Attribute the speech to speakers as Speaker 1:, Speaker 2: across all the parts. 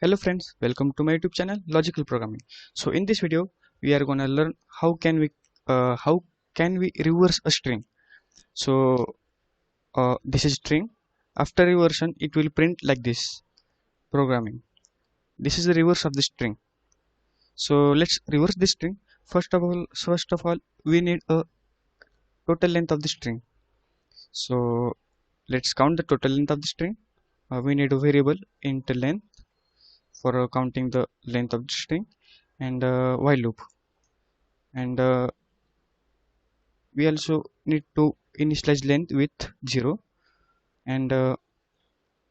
Speaker 1: Hello friends, welcome to my YouTube channel Logical Programming. So in this video we are gonna learn how can we reverse a string. So this is string. After reversion it will print like this. Programming. This is the reverse of the string. So let's reverse this string. First of all we need a total length of the string. So let's count the total length of the string. We need a variable int length for counting the length of the string and while loop. And we also need to initialize length with 0 and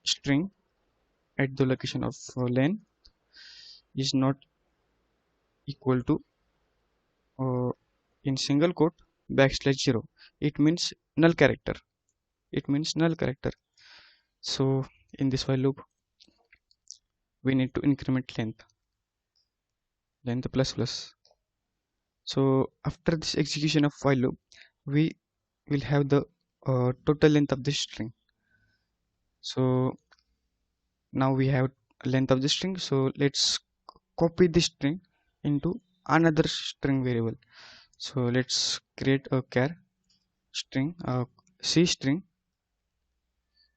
Speaker 1: string at the location of length is not equal to in single quote \0. It means null character. So in this while loop we need to increment length plus plus. So after this execution of while loop we will have the total length of the string. So now we have length of the string, so let's copy this string into another string variable. So let's create a char string, c string,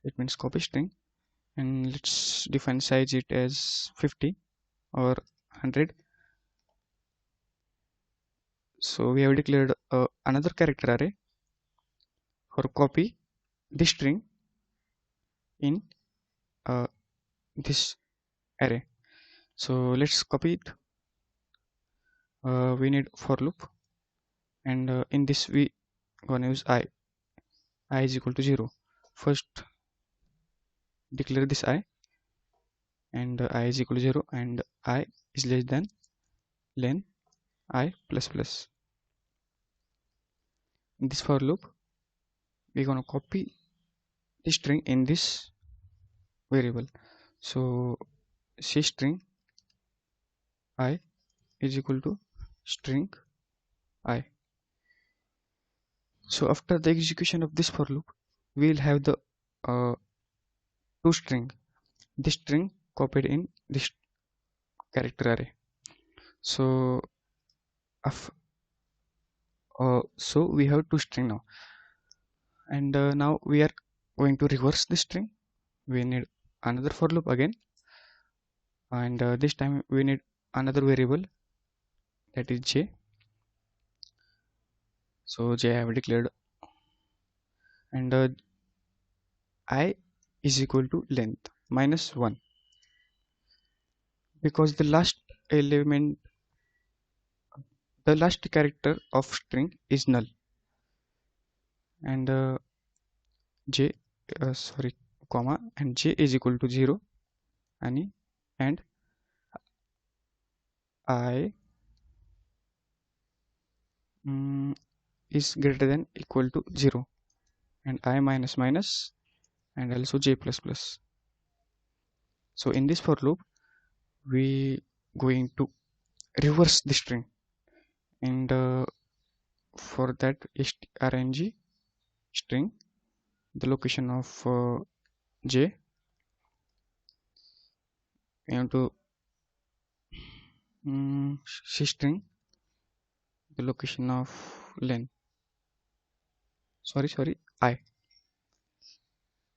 Speaker 1: it means copy string, and let's define size it as 50 or 100. So we have declared another character array for copy this string in uh, this array. So let's copy it. We need for loop, and in this we gonna use I is equal to 0. First declare this I, and I is equal to 0 and I is less than len I plus plus. In this for loop we're gonna copy the string in this variable. So c string I is equal to string I. So after the execution of this for loop we'll have the two string, this string copied in this character array. So so we have two string now, and now we are going to reverse this string. We need another for loop again, and this time we need another variable, that is j. So j I have declared, and I is equal to length minus 1, because the last character of string is null, and j comma, and j is equal to 0 and I is greater than equal to 0, and I minus minus, and also j plus plus. So in this for loop we going to reverse the string, and for that strng string the location of j, and to c string the location of len I.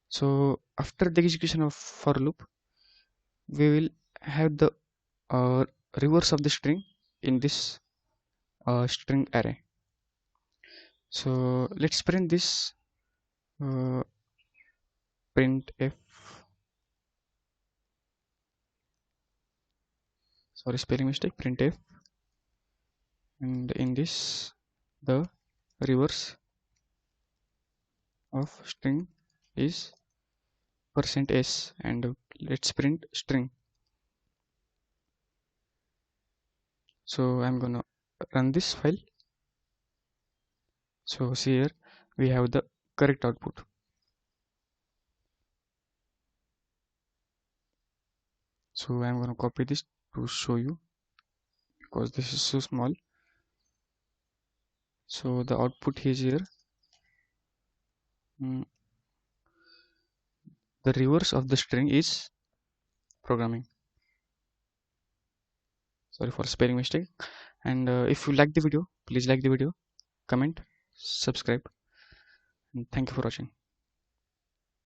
Speaker 1: So after the execution of for loop we will have the uh, reverse of the string in this string array. So let's print this printf, spelling mistake, printf, and in this the reverse of string is %s, and let's print string. So I'm gonna run this file. So see here we have the correct output. So I'm gonna copy this to show you, because this is so small. So the output is here. The reverse of the string is programming. sorry for spelling mistake. And if you like the video, please like the video, comment, subscribe, and thank you for watching.